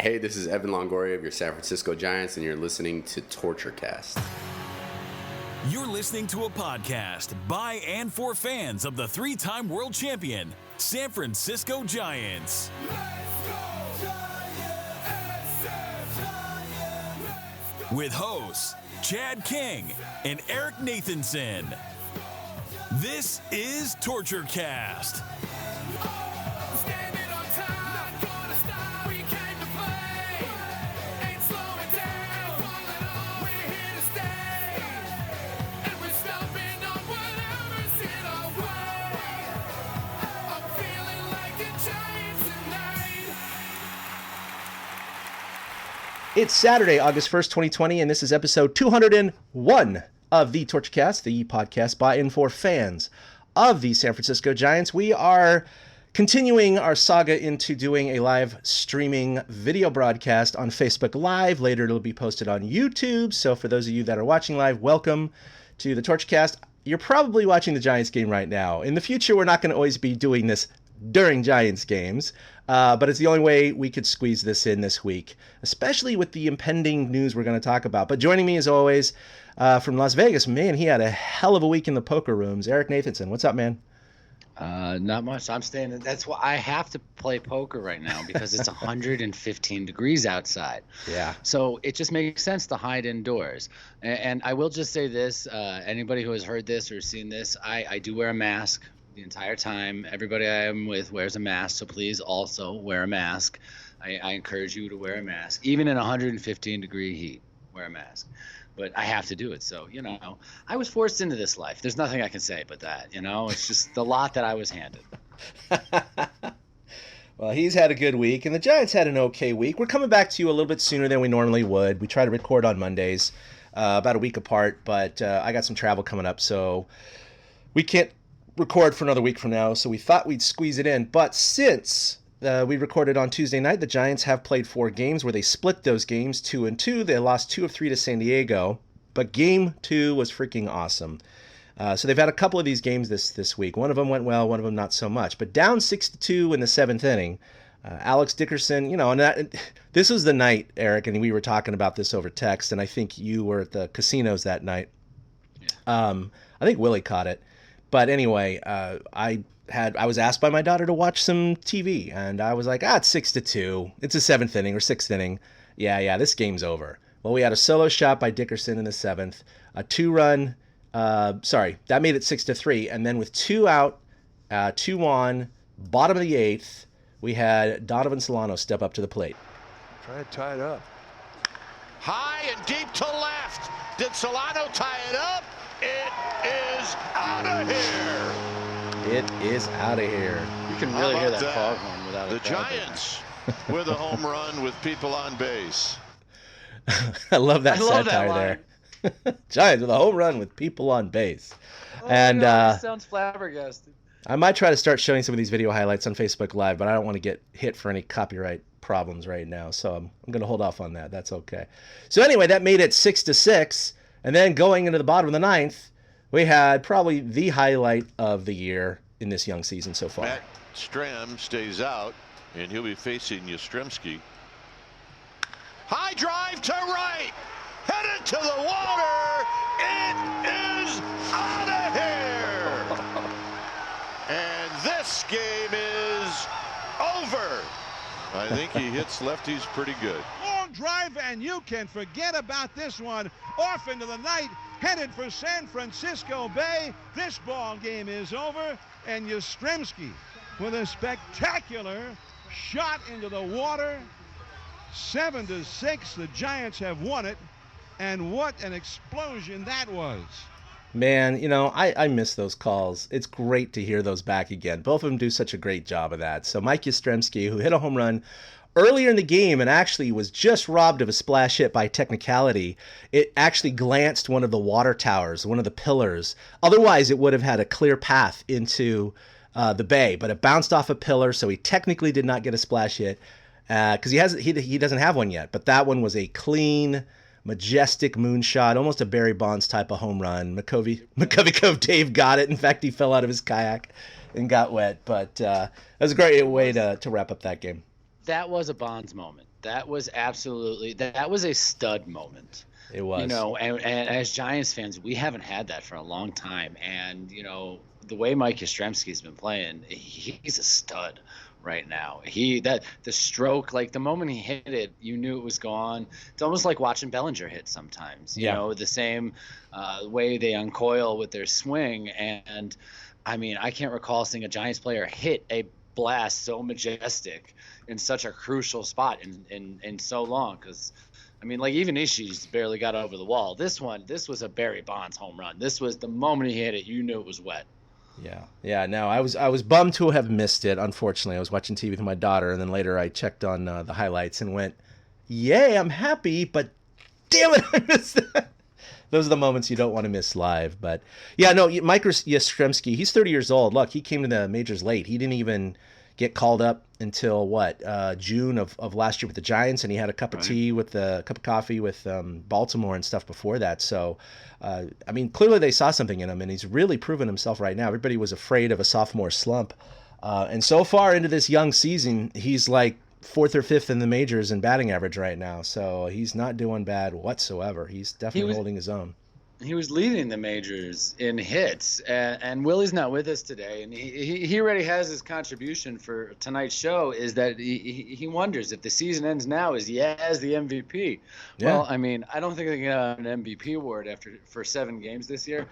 Hey, this is Evan Longoria of your San Francisco Giants, and you're listening to Torture Cast. You're listening to a podcast by and for fans of the three-time world champion, San Francisco Giants. With hosts Chad King and Eric Nathanson. This is Torture Cast. It's Saturday, August 1st, 2020, and this is episode 201 of the TortureCast, the podcast by and for fans of the San Francisco Giants. We are continuing our saga into doing a live streaming video broadcast on Facebook Live. Later, it'll be posted on YouTube. So for those of you that are watching live, welcome to the TortureCast. You're probably watching the Giants game right now. In the future, we're not going to always be doing this during Giants games, but it's the only way we could squeeze this in this week, especially with the impending news we're going to talk about. But joining me as always from Las Vegas, man, he had a hell of a week in the poker rooms. Eric Nathanson, what's up, man? Not much. I'm staying. That's why I have to play poker right now because it's 115 degrees outside. Yeah. So it just makes sense to hide indoors. And I will just say this: anybody who has heard this or seen this, I do wear a mask the entire time. Everybody I am with wears a mask, so please also wear a mask. I encourage you to wear a mask, even in 115 degree heat. Wear a mask. But I have to do it. So, I was forced into this life. There's nothing I can say but that, It's just the lot that I was handed. Well, he's had a good week, and the Giants had an okay week. We're coming back to you a little bit sooner than we normally would. We try to record on Mondays, about a week apart, but I got some travel coming up, so we can't record for another week from now, so we thought we'd squeeze it in. But since we recorded on Tuesday night, the Giants have played 4 games where they split those games 2-2. They lost 2 of 3 to San Diego, but game 2 was freaking awesome. So they've had a couple of these games this week. One of them went well, one of them not so much. But down 6-2 in the 7th inning, Alex Dickerson, this was the night, Eric, and we were talking about this over text, and I think you were at the casinos that night. Yeah. I think Willie caught it. But anyway, I was asked by my daughter to watch some TV, and I was like, it's 6-2. It's a 7th inning or 6th inning. Yeah, this game's over. Well, we had a solo shot by Dickerson in the 7th, a 2-run, that made it 6-3, and then with 2 out, 2 on, bottom of the 8th, we had Donovan Solano step up to the plate. Try to tie it up. High and deep to left. Did Solano tie it up? It is out of here. It is out of here. You can really hear that foghorn without the Giants with a home run with people on base. I love that satire there. Giants with a home run with people on base. This sounds flabbergasted. I might try to start showing some of these video highlights on Facebook Live, but I don't want to get hit for any copyright problems right now, so I'm going to hold off on that. That's okay. So anyway, that made it 6-6. And then going into the bottom of the 9th, we had probably the highlight of the year in this young season so far. Matt Stram stays out, and he'll be facing Yastrzemski. High drive to right, headed to the water. It is out of here. And this game is over. I think he hits lefties pretty good. Long drive, and you can forget about this one. Off into the night, headed for San Francisco Bay. This ball game is over, and Yastrzemski with a spectacular shot into the water. 7-6, the Giants have won it, and what an explosion that was. Man, I miss those calls. It's great to hear those back again. Both of them do such a great job of that. So Mike Yastrzemski, who hit a home run earlier in the game and actually was just robbed of a splash hit by technicality, it actually glanced one of the water towers, one of the pillars. Otherwise, it would have had a clear path into the bay, but it bounced off a pillar, so he technically did not get a splash hit because he doesn't have one yet. But that one was a clean, majestic moonshot, almost a Barry Bonds type of home run. McCovey Cove Dave got it. In fact, he fell out of his kayak and got wet. But that was a great way to wrap up that game. That was a Bonds moment. That was a stud moment. It was. And as Giants fans, we haven't had that for a long time. And, the way Mike Yastrzemski's been playing, he's a stud right now. The stroke, like the moment he hit it, you knew it was gone. It's almost like watching Bellinger hit sometimes, the same way they uncoil with their swing. And I mean, I can't recall seeing a Giants player hit a blast so majestic in such a crucial spot in so long. Because I mean, like even Ishii's barely got over the wall. This was a Barry Bonds home run. This was the moment he hit it, you knew it was wet. Yeah. No, I was bummed to have missed it. Unfortunately, I was watching TV with my daughter, and then later I checked on the highlights and went, "Yay, I'm happy!" But damn it, I missed that. Those are the moments you don't want to miss live. But yeah, no, Mike Yastrzemski, he's 30 years old. Look, he came to the majors late. He didn't even get called up until June of last year with the Giants, and he had a cup of tea with a cup of coffee with Baltimore and stuff before that. So, I mean, clearly they saw something in him, and he's really proven himself right now. Everybody was afraid of a sophomore slump, and so far into this young season, he's like 4th or 5th in the majors in batting average right now. So he's not doing bad whatsoever. He's definitely holding his own. He was leading the majors in hits, and Willie's not with us today, and he already has his contribution for tonight's show. Is that he wonders if the season ends now, is Yaz the MVP? Yeah. Well, I mean, I don't think they get an MVP award for 7 games this year,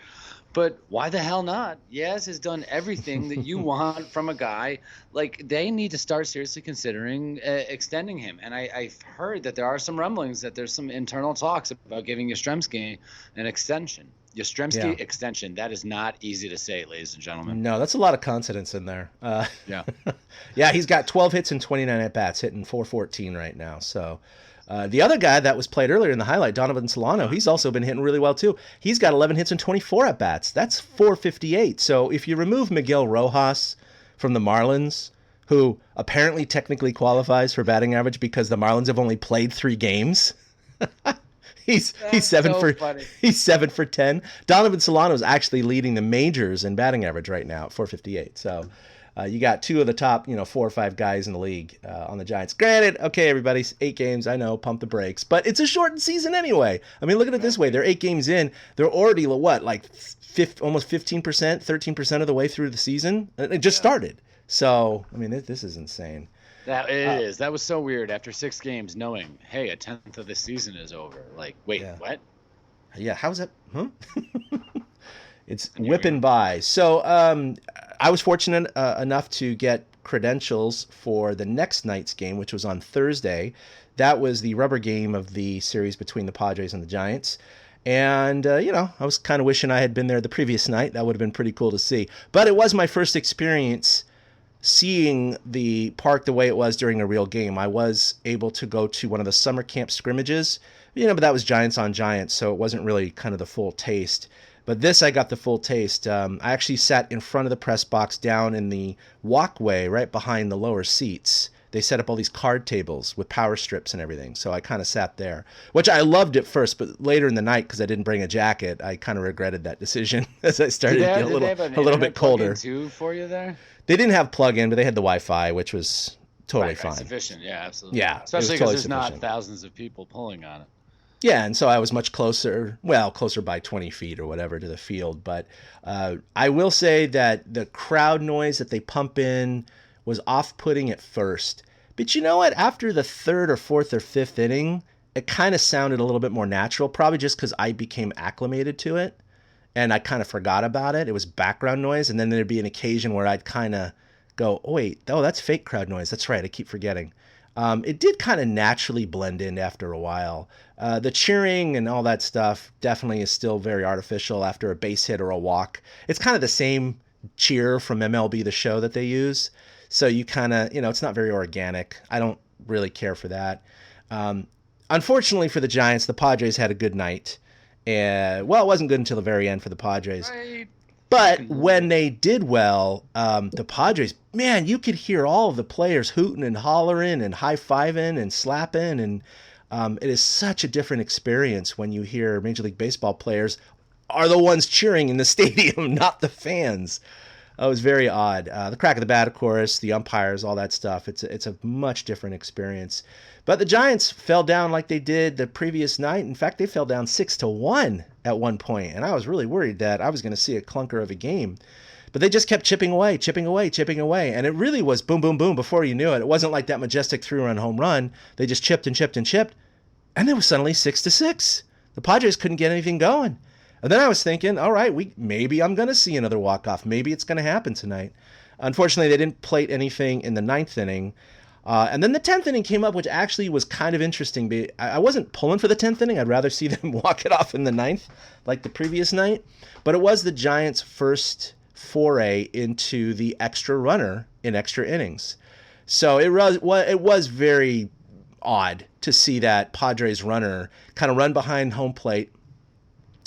but why the hell not? Yaz has done everything that you want from a guy. Like, they need to start seriously considering extending him. And I've heard that there are some rumblings that there's some internal talks about giving Yastrzemski an extension. Extension. That is not easy to say, ladies and gentlemen. No, that's a lot of consonants in there. Yeah. Yeah, he's got 12 hits and 29 at-bats, hitting .414 right now. So the other guy that was played earlier in the highlight, Donovan Solano, he's also been hitting really well too. He's got 11 hits and 24 at-bats. That's .458. So if you remove Miguel Rojas from the Marlins, who apparently technically qualifies for batting average because the Marlins have only played 3 games, he's 7 for 10. Donovan Solano is actually leading the majors in batting average right now at .458. So you got 2 of the top, 4 or 5 guys in the league on the Giants. Granted, okay, everybody, 8 games. I know, pump the brakes, but it's a shortened season anyway. I mean, look at it this way: they're 8 games in. They're already almost 15%, 13% of the way through the season. It just started. So I mean, this is insane. That is. That was so weird after 6 games, knowing, hey, a 10th of the season is over. Like, wait, what? Yeah, how's that? Huh? It's whipping by. So I was fortunate enough to get credentials for the next night's game, which was on Thursday. That was the rubber game of the series between the Padres and the Giants. And, I was kind of wishing I had been there the previous night. That would have been pretty cool to see. But it was my first experience seeing the park the way it was during a real game. I was able to go to one of the summer camp scrimmages, but that was Giants on Giants, so it wasn't really kind of the full taste. But this, I got the full taste. I actually sat in front of the press box down in the walkway right behind the lower seats. They set up all these card tables with power strips and everything, so I kind of sat there, which I loved at first, but later in the night, because I didn't bring a jacket, I kind of regretted that decision as I started to get a little bit colder. Too for you there? They didn't have plug-in, but they had the Wi-Fi, which was totally fine. Sufficient, yeah, absolutely. Yeah, especially because there's not thousands of people pulling on it. Yeah, and so I was much closer by 20 feet or whatever to the field. But I will say that the crowd noise that they pump in was off-putting at first. But you know what? After the 3rd or 4th or 5th inning, it kind of sounded a little bit more natural, probably just because I became acclimated to it. And I kind of forgot about it. It was background noise. And then there'd be an occasion where I'd kind of go, that's fake crowd noise. That's right. I keep forgetting. It did kind of naturally blend in after a while. The cheering and all that stuff definitely is still very artificial after a base hit or a walk. It's kind of the same cheer from MLB The Show that they use. So you kind of, it's not very organic. I don't really care for that. Unfortunately for the Giants, the Padres had a good night. It wasn't good until the very end for the Padres. Right. But when they did well, the Padres, man, you could hear all of the players hooting and hollering and high-fiving and slapping. And it is such a different experience when you hear Major League Baseball players are the ones cheering in the stadium, not the fans. It was very odd. The crack of the bat, of course, the umpires, all that stuff. It's a much different experience. But the Giants fell down like they did the previous night. In fact, they fell down 6-1 at one point, and I was really worried that I was going to see a clunker of a game. But they just kept chipping away, and it really was boom, boom, boom before you knew it. It wasn't like that majestic 3-run home run. They just chipped, and then it was suddenly 6-6. The Padres couldn't get anything going. And then I was thinking, all right, maybe I'm going to see another walk-off. Maybe it's going to happen tonight. Unfortunately, they didn't plate anything in the 9th inning. And then the 10th inning came up, which actually was kind of interesting. I wasn't pulling for the 10th inning. I'd rather see them walk it off in the 9th like the previous night. But it was the Giants' first foray into the extra runner in extra innings. So it was very odd to see that Padres runner kind of run behind home plate,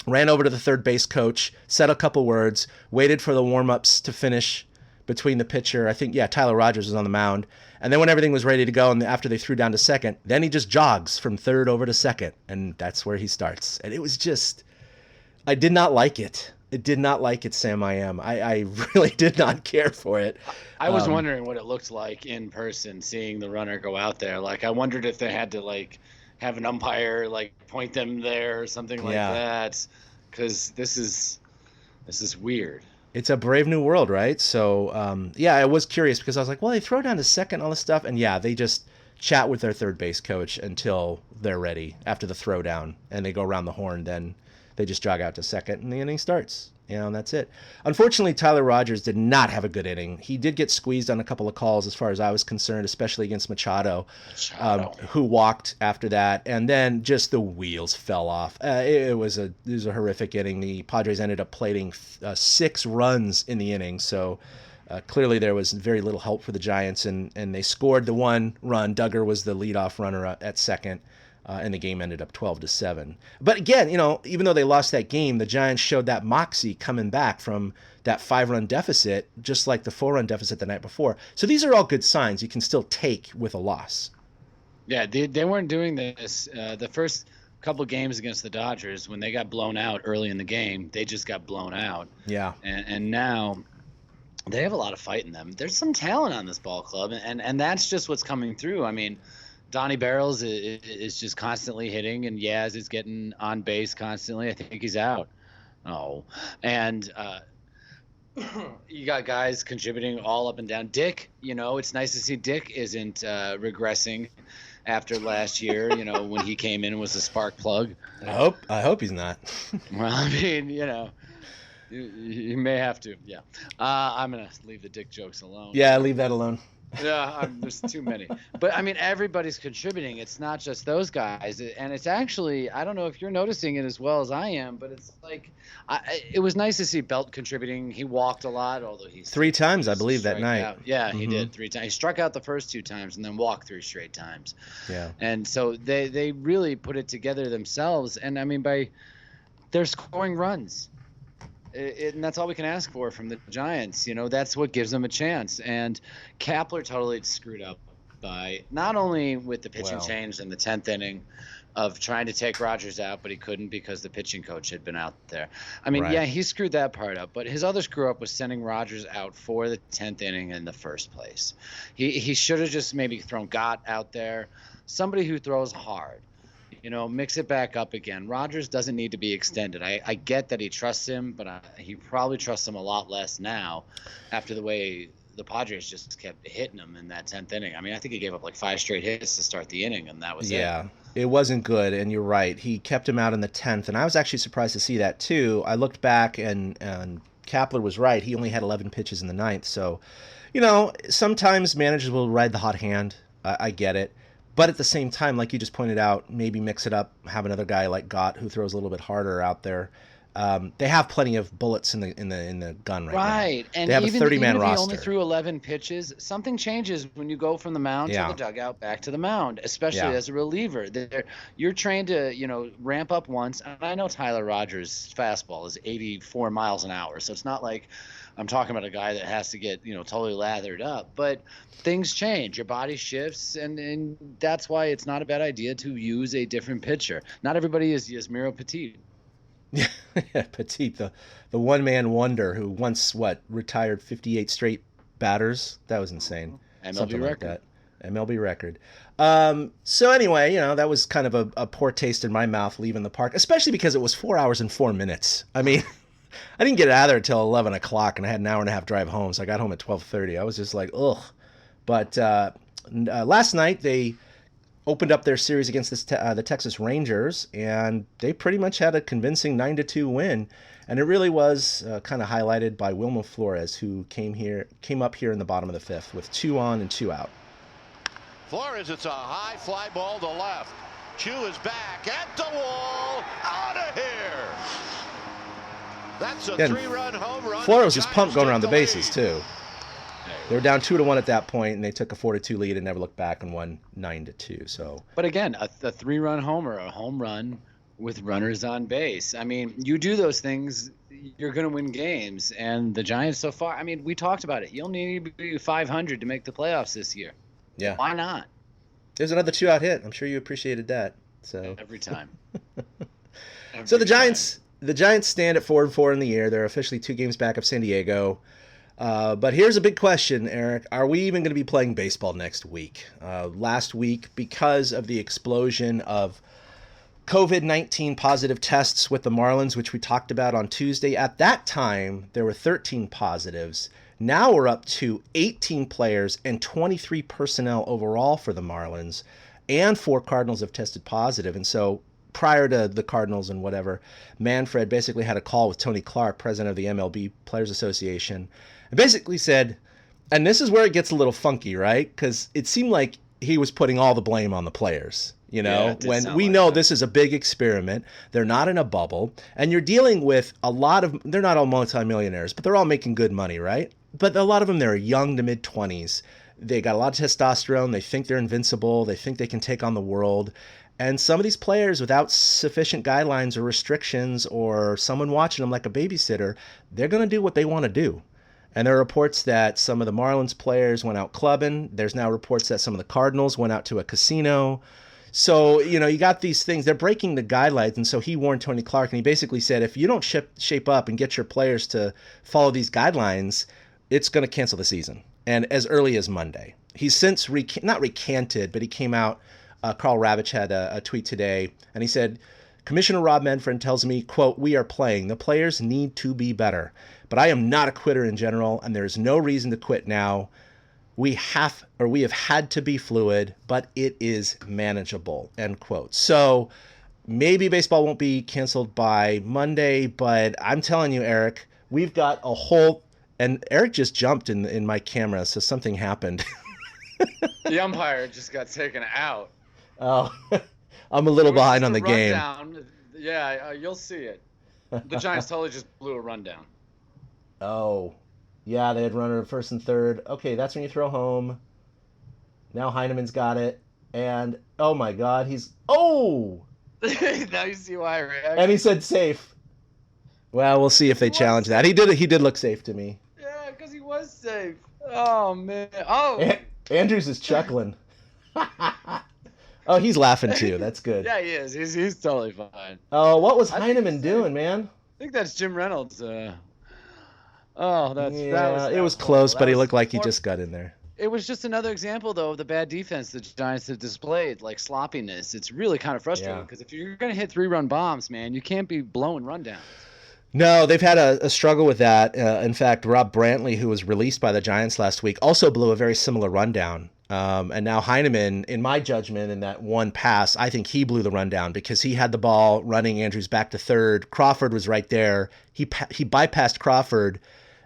ran over to the third base coach, said a couple words, waited for the warm-ups to finish between the pitcher. I think, Tyler Rogers was on the mound. And then when everything was ready to go, and after they threw down to second, then he just jogs from third over to second, and that's where he starts. And it was just, I did not like it. I did not like it, Sam. I really did not care for it. I was wondering what it looked like in person, seeing the runner go out there. Like, I wondered if they had to, like, have an umpire, like, point them there or something like that. Because this is weird. It's a brave new world, right? So, I was curious because I was like, well, they throw down to second, all this stuff. And, they just chat with their third base coach until they're ready after the throwdown. And they go around the horn, then they just jog out to second, and the inning starts. And that's it. Unfortunately, Tyler Rogers did not have a good inning. He did get squeezed on a couple of calls as far as I was concerned, especially against Machado. Who walked after that. And then just the wheels fell off. It was a horrific inning. The Padres ended up plating 6 runs in the inning. So clearly there was very little help for the Giants, and they scored the 1 run. Duggar was the leadoff runner at second. And the game ended up 12-7. But again, even though they lost that game, the Giants showed that moxie coming back from that 5-run deficit, just like the 4-run deficit the night before. So these are all good signs you can still take with a loss. Yeah, they weren't doing this. The first couple games against the Dodgers, when they got blown out early in the game, they just got blown out. Yeah. And now they have a lot of fight in them. There's some talent on this ball club, and that's just what's coming through. I mean, Donnie Barrels is just constantly hitting, and Yaz is getting on base constantly. I think he's out. And you got guys contributing all up and down. Dick, it's nice to see Dick isn't regressing after last year, when he came in and was a spark plug. I hope he's not. Well, I mean, you may have to. Yeah. I'm going to leave the Dick jokes alone. Yeah, leave that alone. Yeah, there's too many. But, I mean, everybody's contributing. It's not just those guys. And it's actually, I don't know if you're noticing it as well as I am, but it's like, it was nice to see Belt contributing. He walked a lot, although he's 3 times, I believe, that night. Out. Yeah, he did 3 times. He struck out the first 2 times and then walked 3 straight times. Yeah. And so they really put it together themselves. And, I mean, they're scoring runs. And that's all we can ask for from the Giants. That's what gives them a chance. And Kapler totally screwed up by not only with the pitching change in the 10th inning of trying to take Rogers out, but he couldn't because the pitching coach had been out there. I mean, he screwed that part up. But his other screw up was sending Rogers out for the 10th inning in the first place. He should have just maybe thrown Gott out there, somebody who throws hard. Mix it back up again. Rogers doesn't need to be extended. I get that he trusts him, but he probably trusts him a lot less now after the way the Padres just kept hitting him in that 10th inning. I mean, I think he gave up like 5 straight hits to start the inning, and that was it. Yeah, it wasn't good, and you're right. He kept him out in the 10th, and I was actually surprised to see that too. I looked back, and Kapler was right. He only had 11 pitches in the 9th. So, sometimes managers will ride the hot hand. I get it. But at the same time, like you just pointed out, maybe mix it up, have another guy like Gott who throws a little bit harder out there. They have plenty of bullets in the gun right now. Right, and they have even, a 30-man even if roster. he only threw 11 pitches, something changes when you go from the mound to the dugout back to the mound, especially as a reliever. You're trained to ramp up once. And I know Tyler Rogers' fastball is 84 miles an hour, so it's not like I'm talking about a guy that has to get totally lathered up. But things change, your body shifts, and that's why it's not a bad idea to use a different pitcher. Not everybody is Yasmiro Petit. Yeah, Petit, the one-man wonder who once, retired 58 straight batters? That was insane. MLB Something record. like that. MLB record. So anyway, that was kind of a poor taste in my mouth leaving the park, especially because it was 4 hours and 4 minutes. I mean, I didn't get out of there until 11 o'clock, and I had an hour and a half drive home, so I got home at 12:30. I was just like, ugh. But last night, they opened up their series against the Texas Rangers, and they pretty much had a convincing 9-2 win. And it really was kind of highlighted by Wilmer Flores, who came up here in the bottom of the fifth with 2 on and 2 out. Flores, it's a high fly ball to left. Chu is back at the wall, out of here. That's a 3-run home run. Flores was pumped going around the bases too. They were down 2-1 at that point, and they took a 4-2 lead and never looked back and won 9-2. So, but again, a 3-run homer, a home run with runners on base. I mean, you do those things, you're going to win games. And the Giants so far, I mean, we talked about it. You'll need to be 500 to make the playoffs this year. Yeah. Why not? There's another 2-out hit. I'm sure you appreciated that. So every time. So the Giants stand at 4-4 in the year. They're officially 2 games back of San Diego. But here's a big question, Eric. Are we even going to be playing baseball next week? Last week, because of the explosion of COVID-19 positive tests with the Marlins, which we talked about on Tuesday, at that time, there were 13 positives. Now we're up to 18 players and 23 personnel overall for the Marlins, and 4 Cardinals have tested positive. And so prior to the Cardinals and whatever, Manfred basically had a call with Tony Clark, president of the MLB Players Association, and basically said, and this is where it gets a little funky, right? Because it seemed like he was putting all the blame on the players. When we know this is a big experiment, they're not in a bubble, and you're dealing with they're not all multimillionaires, but they're all making good money, right? But a lot of them, they're young to mid-20s. They got a lot of testosterone. They think they're invincible. They think they can take on the world. And some of these players, without sufficient guidelines or restrictions or someone watching them like a babysitter, they're going to do what they want to do. And there are reports that some of the Marlins players went out clubbing. There's now reports that some of the Cardinals went out to a casino. So, you got these things. They're breaking the guidelines. And so he warned Tony Clark, and he basically said, if you don't shape up and get your players to follow these guidelines, it's going to cancel the season. And as early as Monday. He's since not recanted, but he came out. Carl Ravitch had a tweet today, and he said, Commissioner Rob Manfred tells me, quote, we are playing. The players need to be better. But I am not a quitter in general, and there's no reason to quit now. We have had to be fluid, but it is manageable, end quote. So maybe baseball won't be canceled by Monday, but I'm telling you, Eric, we've got a whole, and Eric just jumped in my camera, so something happened. The umpire just got taken out. Oh, I'm a little behind on the game. Yeah, you'll see it. The Giants totally just blew a rundown. Oh, yeah, they had runner at first and third. Okay, that's when you throw home. Now Heineman's got it, and oh my God, Now you see why I reacted. And he said safe. Well, we'll see if they challenge that. He did look safe to me. Yeah, because he was safe. Oh man. Oh. Andrews is chuckling. Oh, he's laughing too. That's good. Yeah, he is. He's totally fine. Oh, what was Heineman doing, man? I think that's Jim Reynolds. It was close, but he looked like he just got in there. It was just another example, though, of the bad defense the Giants have displayed, like sloppiness. It's really kind of frustrating because if you're going to hit 3-run bombs, man, you can't be blowing rundowns. No, they've had a struggle with that. In fact, Rob Brantley, who was released by the Giants last week, also blew a very similar rundown. And now Heineman, in my judgment, in that one pass, I think he blew the rundown because he had the ball running Andrews back to third. Crawford was right there. He bypassed Crawford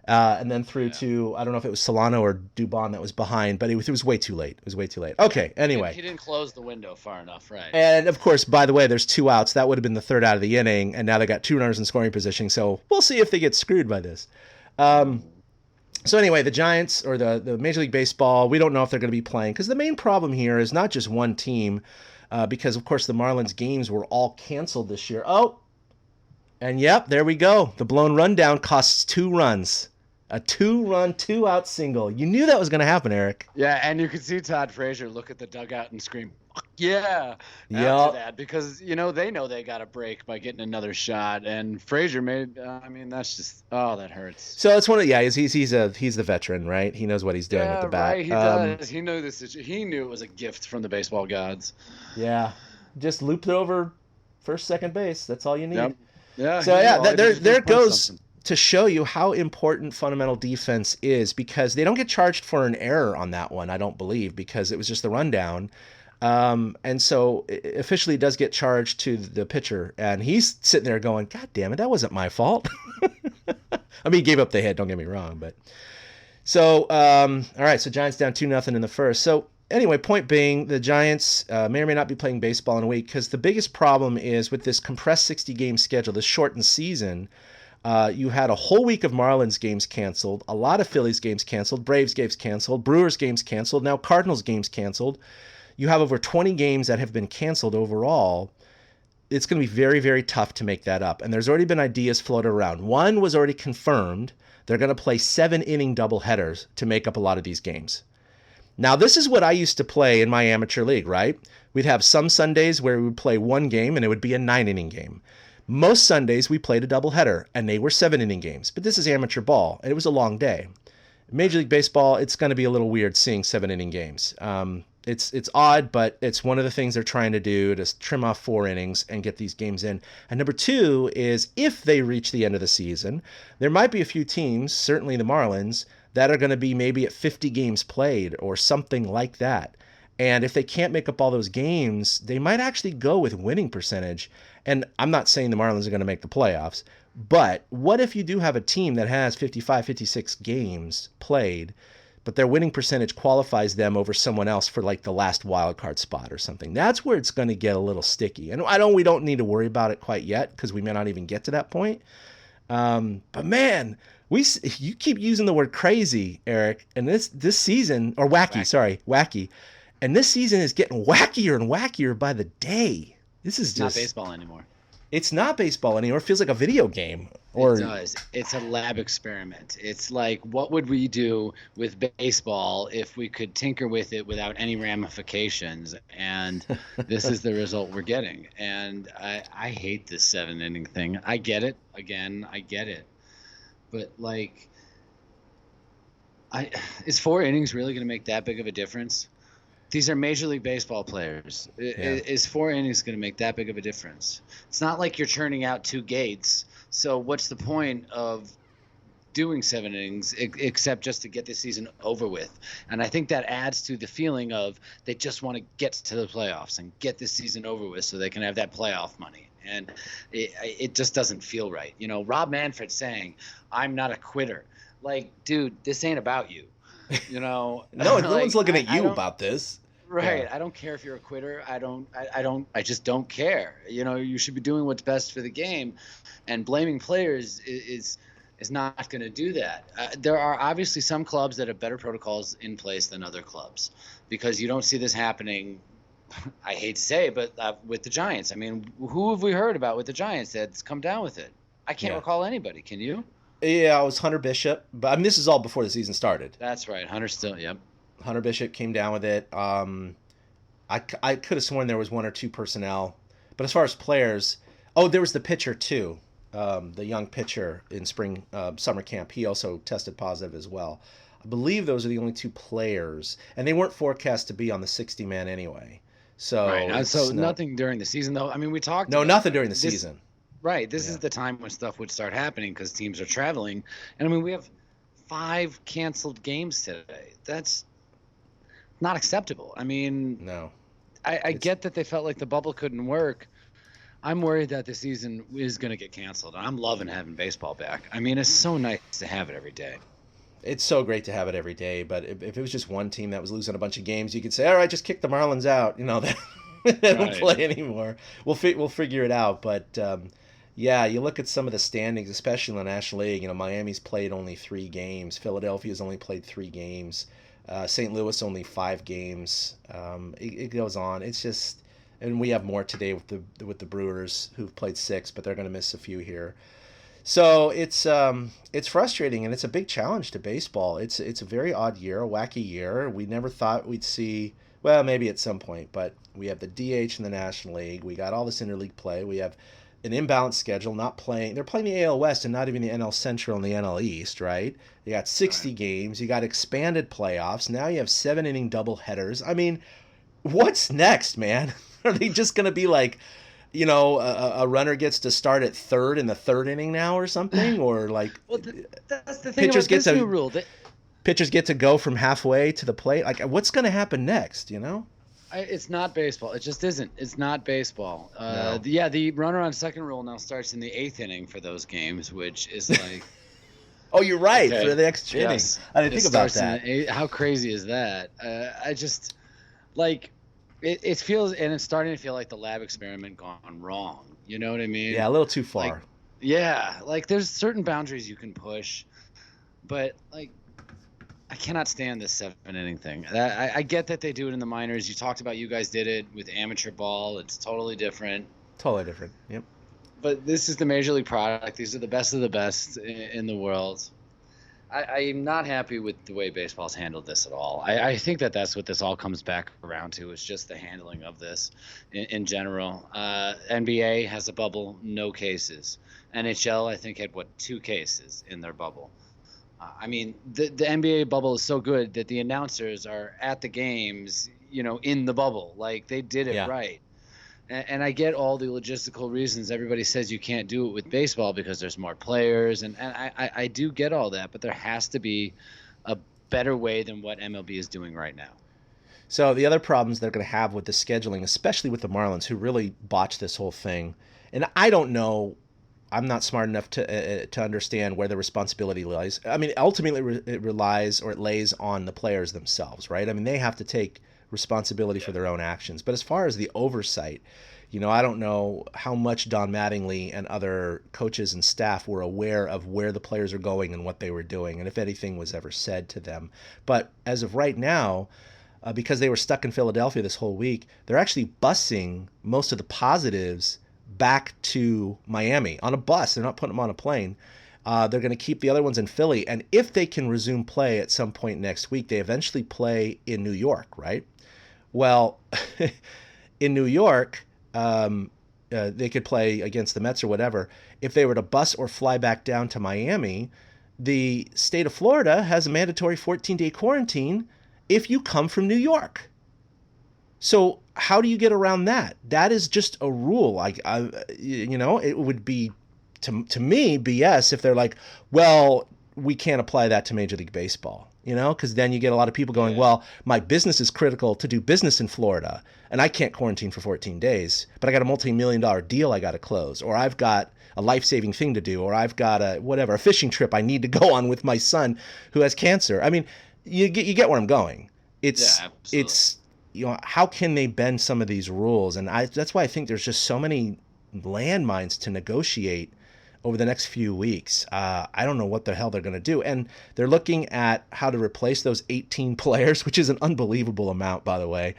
and then threw to, I don't know if it was Solano or Dubon that was behind, but it was way too late. It was way too late. Okay, anyway. He didn't close the window far enough, right? And, of course, by the way, there's 2 outs. That would have been the third out of the inning, and now they got 2 runners in scoring position, so we'll see if they get screwed by this. So anyway, the Giants, or the Major League Baseball, we don't know if they're going to be playing, because the main problem here is not just one team, because, of course, the Marlins games were all canceled this year. Oh, and yep, there we go. The blown rundown costs 2 runs. A 2-run, 2-out single. You knew that was going to happen, Eric. Yeah, and you could see Todd Frazier look at the dugout and scream, "Fuck yeah!" Yep. after that, because they know they got a break by getting another shot, and Frazier made. That's just that hurts. So it's one of he's the veteran, right? He knows what he's doing with the bat. Right, he does. He knew this. He knew it was a gift from the baseball gods. Yeah, just looped it over first, second base. That's all you need. Yep. Yeah. So there goes something to show you how important fundamental defense is, because they don't get charged for an error on that one, I don't believe, because it was just the rundown. And so officially does get charged to the pitcher, and he's sitting there going, God damn it, that wasn't my fault. I mean, he gave up the hit, don't get me wrong, but so, all right, so Giants down 2-0 in the first. So anyway, point being, the Giants may or may not be playing baseball in a week, because the biggest problem is with this compressed 60-game schedule, this shortened season. You had a whole week of Marlins games canceled, a lot of Phillies games canceled, Braves games canceled, Brewers games canceled, now Cardinals games canceled. You have over 20 games that have been canceled overall. It's going to be very, very tough to make that up. And there's already been ideas floated around. One was already confirmed. They're going to play 7-inning doubleheaders to make up a lot of these games. Now, this is what I used to play in my amateur league, right? We'd have some Sundays where we would play one game and it would be a 9-inning game. Most Sundays we played a doubleheader, and they were 7-inning games. But this is amateur ball, and it was a long day. Major League Baseball, it's going to be a little weird seeing 7-inning games. It's odd, but it's one of the things they're trying to do, to trim off 4 innings and get these games in. And number 2 is, if they reach the end of the season, there might be a few teams, certainly the Marlins, that are going to be maybe at 50 games played or something like that. And if they can't make up all those games, they might actually go with winning percentage. And I'm not saying the Marlins are going to make the playoffs, but what if you do have a team that has 55, 56 games played, but their winning percentage qualifies them over someone else for like the last wild card spot or something? That's where it's going to get a little sticky. And we don't need to worry about it quite yet, because we may not even get to that point. But man, you keep using the word crazy, Eric, and this season, or wacky. And this season is getting wackier and wackier by the day. This is just not baseball anymore. It's not baseball anymore. It feels like a video game. It does. It's a lab experiment. It's like, what would we do with baseball if we could tinker with it without any ramifications? And this is the result we're getting. And I hate this 7-inning thing. I get it. Again, I get it. But like, is 4 innings really going to make that big of a difference? These are Major League Baseball players. Is 4 innings going to make that big of a difference? It's not like you're churning out 2 gates. So what's the point of doing 7 innings except just to get the season over with? And I think that adds to the feeling of they just want to get to the playoffs and get this season over with so they can have that playoff money. And it just doesn't feel right. Rob Manfred saying, "I'm not a quitter." Like, dude, this ain't about you. No, no one's looking at you about this. Right. Yeah. I don't care if you're a quitter. I just don't care. You should be doing what's best for the game, and blaming players is not going to do that. There are obviously some clubs that have better protocols in place than other clubs, because you don't see this happening. I hate to say it, but with the Giants. I mean, who have we heard about with the Giants that's come down with it? I can't recall anybody. Can you? Yeah, it was Hunter Bishop, but I mean, this is all before the season started. That's right. Hunter still, yep. Hunter Bishop came down with it. I could have sworn there was 1 or 2 personnel, but as far as players, there was the pitcher too, the young pitcher in summer camp. He also tested positive as well. I believe those are the only 2 players, and they weren't forecast to be on the 60-man anyway. So, right. So nothing during the season, though. I mean, we talked. No, nothing during the season. Right. This is the time when stuff would start happening because teams are traveling. And I mean, we have 5 canceled games today. That's not acceptable. I mean, no. I get that they felt like the bubble couldn't work. I'm worried that the season is going to get canceled. I'm loving having baseball back. I mean, it's so nice to have it every day. It's so great to have it every day. But if it was just one team that was losing a bunch of games, you could say, all right, just kick the Marlins out. They don't play anymore. We'll figure it out. But yeah, you look at some of the standings, especially in the National League. Miami's played only 3 games. Philadelphia's only played 3 games. St. Louis only 5 games. It goes on. It's just, and we have more today with the Brewers who've played 6, but they're going to miss a few here. So it's frustrating, and it's a big challenge to baseball. It's a very odd year, a wacky year. We never thought we'd see. Well, maybe at some point, but we have the DH in the National League. We got all this interleague play. We have an imbalanced schedule, not playing. They're playing the AL West and not even the NL Central and the NL East, right? You got 60 games. You got expanded playoffs. Now you have 7-inning doubleheaders. I mean, what's next, man? Are they just going to be like, a runner gets to start at third in the third inning now or something? Or like, well, that's the thing about this new rule. Pitchers get to go from halfway to the plate. Like, what's going to happen next, It's not baseball. It just isn't. It's not baseball. No. The runner on second rule now starts in the 8th inning for those games, which is like... Oh, you're right, okay. for the extra inning. Yes. I didn't think about that. How crazy is that? I just, like, it feels, and it's starting to feel like the lab experiment gone wrong. You know what I mean? Yeah, a little too far. Like, yeah, like, there's certain boundaries you can push, but, like, I cannot stand this 7-inning thing. I get that they do it in the minors. You talked about you guys did it with amateur ball. It's totally different. Totally different. Yep. But this is the major league product. These are the best of the best in the world. I'm not happy with the way baseball's handled this at all. I think that's what this all comes back around to, is just the handling of this in general. NBA has a bubble, no cases. NHL, I think, had, 2 cases in their bubble. I mean, the NBA bubble is so good that the announcers are at the games, in the bubble. Like, they did it right. And I get all the logistical reasons. Everybody says you can't do it with baseball because there's more players. And I do get all that. But there has to be a better way than what MLB is doing right now. So the other problems they're going to have with the scheduling, especially with the Marlins, who really botched this whole thing. And I don't know. I'm not smart enough to understand where the responsibility lies. I mean, ultimately it lays on the players themselves, right? I mean, they have to take responsibility for their own actions. But as far as the oversight, I don't know how much Don Mattingly and other coaches and staff were aware of where the players are going and what they were doing, and if anything was ever said to them. But as of right now, because they were stuck in Philadelphia this whole week, they're actually busing most of the positives back to Miami on a bus. They're not putting them on a plane. They're going to keep the other ones in Philly. And if they can resume play at some point next week, they eventually play in New York, right? Well, in New York, they could play against the Mets or whatever. If they were to bus or fly back down to Miami, the state of Florida has a mandatory 14-day quarantine if you come from New York. So how do you get around that? That is just a rule. It would be, to me, BS if they're like, well, we can't apply that to Major League Baseball, because then you get a lot of people going, well, my business is critical to do business in Florida, and I can't quarantine for 14 days, but I got a multi-million-dollar deal I got to close, or I've got a life-saving thing to do, or I've got a fishing trip I need to go on with my son who has cancer. I mean, you get where I'm going. It's how can they bend some of these rules? And that's why I think there's just so many landmines to negotiate over the next few weeks. I don't know what the hell they're going to do. And they're looking at how to replace those 18 players, which is an unbelievable amount, by the way.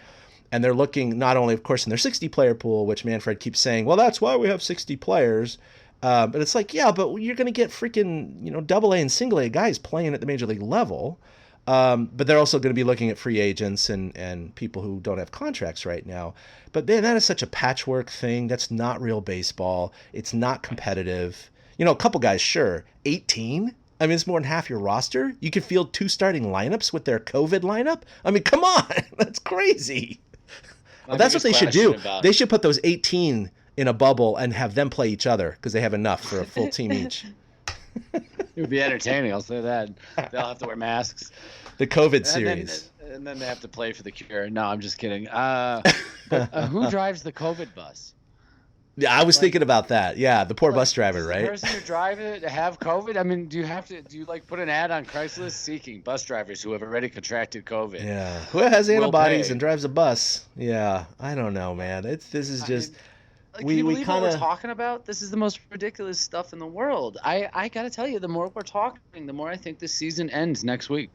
And they're looking not only, of course, in their 60-player pool, which Manfred keeps saying, well, that's why we have 60 players. But it's like, yeah, but you're going to get freaking, double A and single A guys playing at the major league level. But they're also going to be looking at free agents and people who don't have contracts right now. But man, that is such a patchwork thing. That's not real baseball. It's not competitive. A couple guys, sure. 18? I mean, it's more than half your roster. You could field 2 starting lineups with their COVID lineup. I mean, come on. That's crazy. That's what they should do. They should put those 18 in a bubble and have them play each other because they have enough for a full team each. It would be entertaining, I'll say that. They'll have to wear masks. The COVID series. And then they have to play for the cure. No, I'm just kidding. But who drives the COVID bus? Yeah, I was thinking about that. Yeah, the poor bus driver, right? The person who drives it have COVID? I mean, do you put an ad on Craigslist seeking bus drivers who have already contracted COVID? Yeah. Who has antibodies and drives a bus? Yeah, I don't know, man. This is just... Can you believe what we're talking about? This is the most ridiculous stuff in the world. I got to tell you, the more we're talking, the more I think this season ends next week.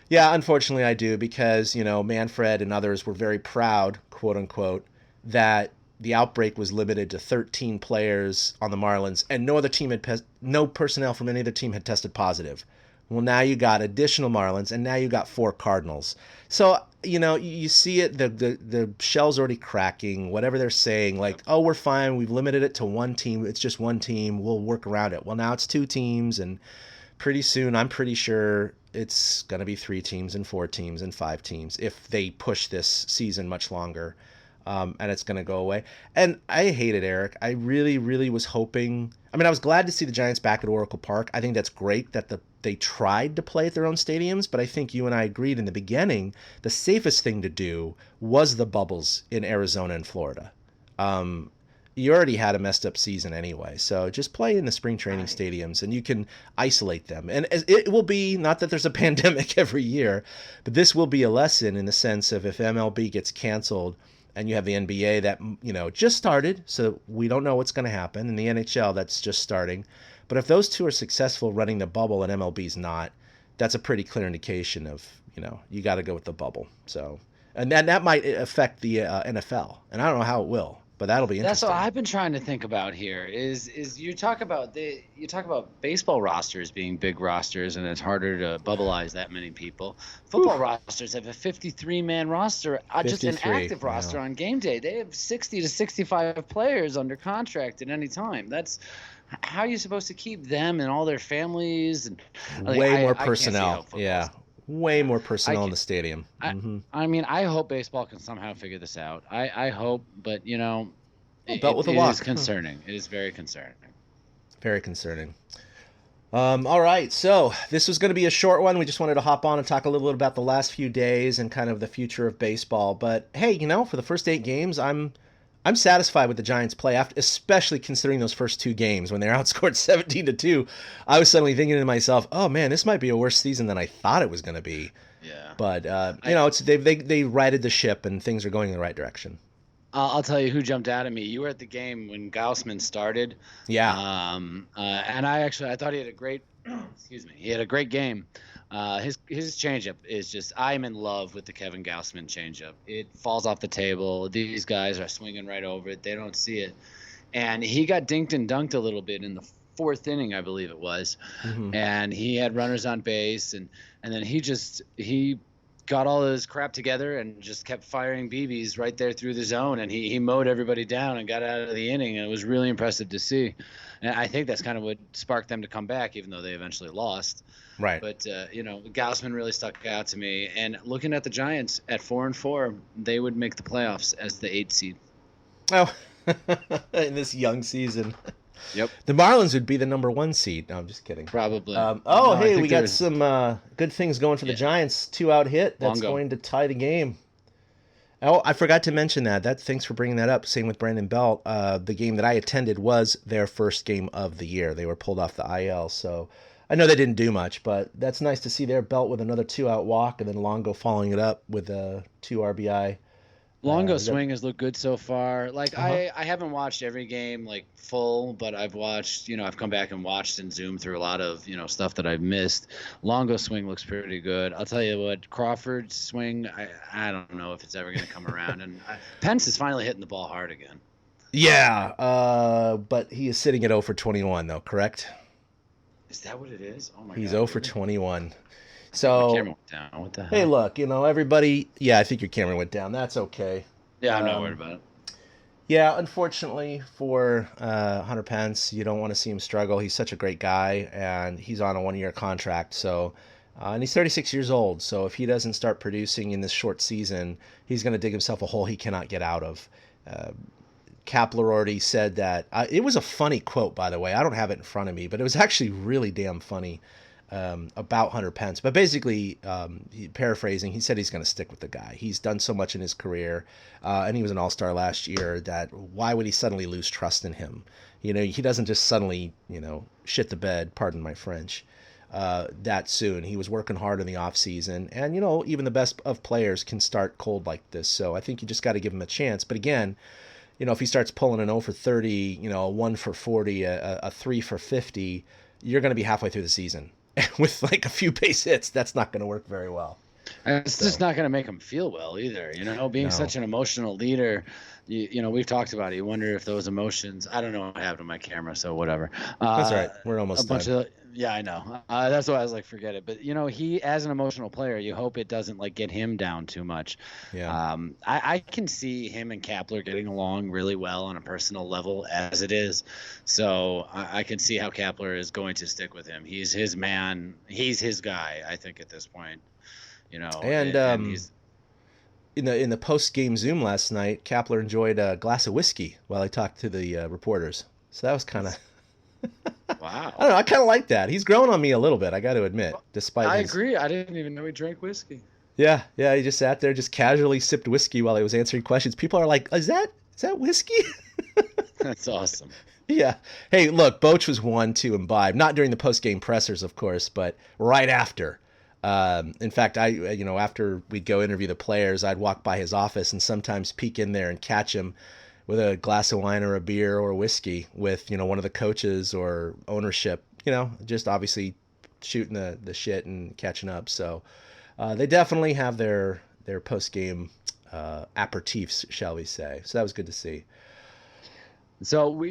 Yeah, unfortunately I do, because, Manfred and others were very proud, quote unquote, that the outbreak was limited to 13 players on the Marlins, and no personnel from any other team had tested positive. Well, now you got additional Marlins, and now you got 4 Cardinals. So, you see it, the shell's already cracking, whatever they're saying, like, oh, we're fine, we've limited it to one team, it's just one team, we'll work around it. Well, now it's 2 teams, and pretty soon, I'm pretty sure it's going to be 3 teams and 4 teams and 5 teams if they push this season much longer, and it's going to go away. And I hate it, Eric. I really, really was hoping. I mean, I was glad to see the Giants back at Oracle Park. I think that's great that they tried to play at their own stadiums, but I think you and I agreed in the beginning the safest thing to do was the bubbles in Arizona and Florida. You already had a messed up season anyway, so just play in the spring training stadiums and you can isolate them. And it will be, not that there's a pandemic every year, but this will be a lesson in the sense of if MLB gets canceled and you have the NBA that, just started, so we don't know what's going to happen, and the NHL that's just starting. But if those two are successful running the bubble and MLB's not, that's a pretty clear indication of, you got to go with the bubble. So, and then that might affect the NFL, and I don't know how it will. But that'll be interesting. That's what I've been trying to think about here. Is you talk about baseball rosters being big rosters, and it's harder to bubbleize that many people. Football rosters have a 53-man roster, just an active roster on game day. They have 60 to 65 players under contract at any time. That's how are you supposed to keep them and all their families and way more personnel. Yeah. Way more personnel in the stadium. I mean, I hope baseball can somehow figure this out. I hope, but it is concerning. It is very concerning. Very concerning. All right, so this was going to be a short one. We just wanted to hop on and talk a little bit about the last few days and kind of the future of baseball. But hey, for the first 8 games, I'm satisfied with the Giants' play, especially considering those first 2 games when they're outscored 17-2. I was suddenly thinking to myself, "Oh man, this might be a worse season than I thought it was going to be." Yeah. But they righted the ship and things are going in the right direction. I'll tell you who jumped out at me. You were at the game when Gaussman started. Yeah. And I thought he had a great. Excuse me. He had a great game. His changeup is just, I'm in love with the Kevin Gaussman changeup. It falls off the table. These guys are swinging right over it. They don't see it. And he got dinked and dunked a little bit in the 4th inning, I believe it was. Mm-hmm. And he had runners on base. And then he got all his crap together and just kept firing BBs right there through the zone. And he mowed everybody down and got out of the inning. And it was really impressive to see. And I think that's kind of what sparked them to come back, even though they eventually lost. Right. But, Gaussman really stuck out to me. And looking at the Giants at 4-4, they would make the playoffs as the 8th seed. Oh, in this young season. Yep. The Marlins would be the number 1 seed. No, I'm just kidding. Probably. We got some good things going for the Giants. 2-out hit. That's going to tie the game. Oh, I forgot to mention that. Thanks for bringing that up. Same with Brandon Belt. The game that I attended was their first game of the year. They were pulled off the IL, so I know they didn't do much, but that's nice to see their Belt with another 2-out walk, and then Longo following it up with a 2 RBI. Longo's swing has looked good so far. I haven't watched every game full, but I've watched, I've come back and watched and zoomed through a lot of, stuff that I've missed. Longo's swing looks pretty good. I'll tell you what, Crawford's swing, I don't know if it's ever going to come around. And Pence is finally hitting the ball hard again. Yeah, but he is sitting at 0 for 21 though, correct? Is that what it is? Oh my God. He's 0 for 21. So, my camera went down. What the hell? Hey, look, everybody. Yeah, I think your camera went down. That's okay. Yeah, I'm not worried about it. Yeah, unfortunately for Hunter Pence, you don't want to see him struggle. He's such a great guy, and he's on a 1-year contract. So, and he's 36 years old. So if he doesn't start producing in this short season, he's going to dig himself a hole he cannot get out of. Kapler already said that. It was a funny quote, by the way. I don't have it in front of me, but it was actually really damn funny. About Hunter Pence, but basically, paraphrasing, he said he's going to stick with the guy. He's done so much in his career, and he was an all-star last year, that why would he suddenly lose trust in him? He doesn't just suddenly, shit the bed, pardon my French, that soon. He was working hard in the offseason, and, even the best of players can start cold like this, so I think you just got to give him a chance. But again, if he starts pulling an 0 for 30, a 1 for 40, a 3 for 50, you're going to be halfway through the season. With a few base hits, that's not going to work very well. It's just not going to make him feel well either. Being No. such an emotional leader, we've talked about it. You wonder if those emotions, I don't know what happened to my camera, so whatever. That's all right. We're almost a bunch done. Yeah, I know. That's why I was like, forget it. But, he, as an emotional player, you hope it doesn't get him down too much. Yeah. I can see him and Kapler getting along really well on a personal level as it is. So I can see how Kapler is going to stick with him. He's his man. He's his guy, I think, at this point. And he's in the post-game Zoom last night, Kapler enjoyed a glass of whiskey while he talked to the reporters. So that was kind of wow. I don't know. I kind of like that. He's growing on me a little bit, I got to admit. I agree. I didn't even know he drank whiskey. Yeah. He just sat there, just casually sipped whiskey while he was answering questions. People are like, "Is that whiskey?" That's awesome. Yeah. Hey, look, Boch was one to imbibe, not during the post-game pressers, of course, but right after. In fact, after we'd go interview the players, I'd walk by his office and sometimes peek in there and catch him with a glass of wine or a beer or whiskey with, one of the coaches or ownership, just obviously shooting the shit and catching up. So they definitely have their post-game aperitifs, shall we say. So that was good to see. So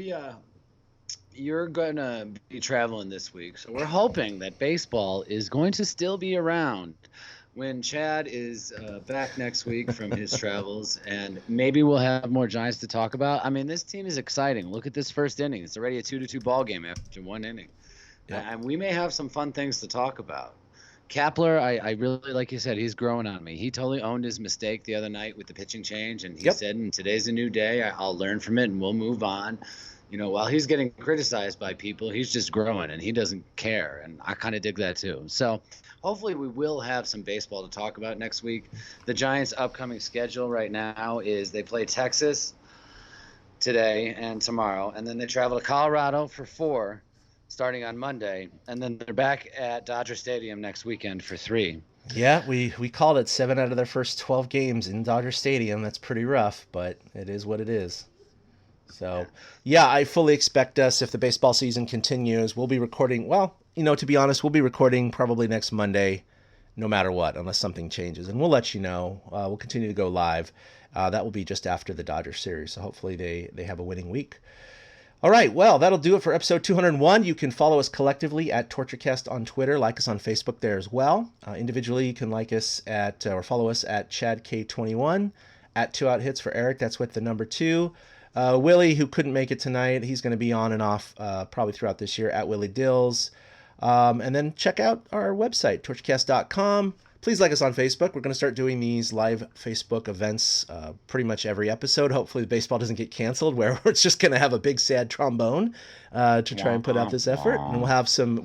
you're going to be traveling this week. So we're hoping that baseball is going to still be around when Chad is back next week from his travels, and maybe we'll have more Giants to talk about. I mean, this team is exciting. Look at this first inning. It's already a 2-2 ball game after one inning. Yeah. And we may have some fun things to talk about. Kapler, I really, like you said, he's growing on me. He totally owned his mistake the other night with the pitching change, and he said, and today's a new day. I'll learn from it, and we'll move on. While he's getting criticized by people, he's just growing, and he doesn't care, and I kind of dig that too. So hopefully we will have some baseball to talk about next week. The Giants' upcoming schedule right now is they play Texas today and tomorrow, and then they travel to Colorado for 4 starting on Monday, and then they're back at Dodger Stadium next weekend for 3. Yeah, we called it 7 out of their first 12 games in Dodger Stadium. That's pretty rough, but it is what it is. So, yeah, I fully expect us, if the baseball season continues, we'll be recording, to be honest, we'll be recording probably next Monday, no matter what, unless something changes. And we'll let you know. We'll continue to go live. That will be just after the Dodger series, so hopefully they have a winning week. All right, well, that'll do it for episode 201. You can follow us collectively at TortureCast on Twitter, like us on Facebook there as well. Individually, you can like us or follow us at ChadK21, at 2 Out Hits for Eric, that's with the number 2. Willie, who couldn't make it tonight, he's going to be on and off probably throughout this year, at Willie Dills. And then check out our website, torturecast.com. Please like us on Facebook. We're going to start doing these live Facebook events pretty much every episode. Hopefully the baseball doesn't get canceled, where it's just going to have a big sad trombone to try and put out this effort. And we have some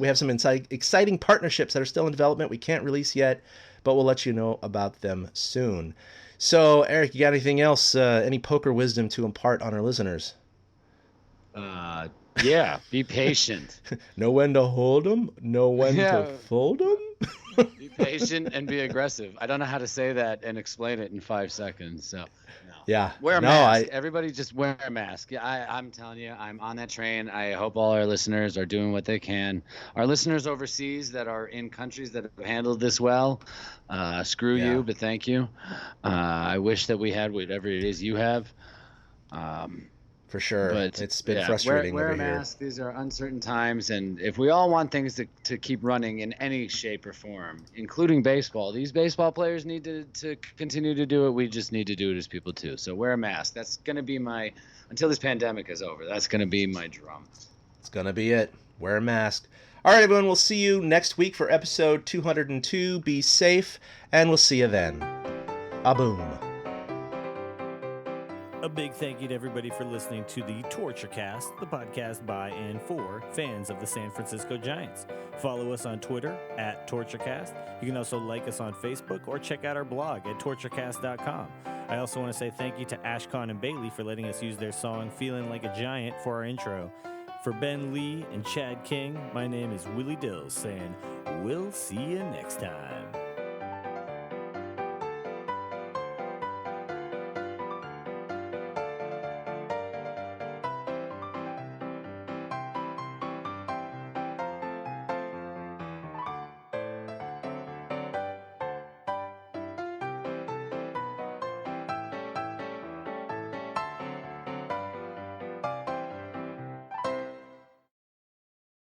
exciting partnerships that are still in development we can't release yet, but we'll let you know about them soon. So, Eric, you got anything else, any poker wisdom to impart on our listeners? Yeah, be patient. Know when to hold them, know when to fold them. Be patient and be aggressive. I don't know how to say that and explain it in 5 seconds. So, no. Yeah. Wear a mask. Everybody just wear a mask. Yeah, I'm telling you, I'm on that train. I hope all our listeners are doing what they can. Our listeners overseas that are in countries that have handled this well, screw you, but thank you. I wish that we had whatever it is you have. For sure. But it's been frustrating wear over a here. mask. These are uncertain times, and if we all want things to keep running in any shape or form, including baseball, these baseball players need to continue to do it. We just need to do it as people too. So wear a mask. That's going to be until this pandemic is over, that's going to be my drum. It's going to be it. Wear a mask. All right, everyone, we'll see you next week for episode 202. Be safe, and we'll see you then. A-boom. A big thank you to everybody for listening to the Torture Cast, the podcast by and for fans of the San Francisco Giants. Follow us on Twitter at TortureCast. You can also like us on Facebook or check out our blog at torturecast.com. I also want to say thank you to Ashcon and Bailey for letting us use their song Feeling Like a Giant for our intro. For Ben Lee and Chad King, my name is Willie Dills saying, we'll see you next time.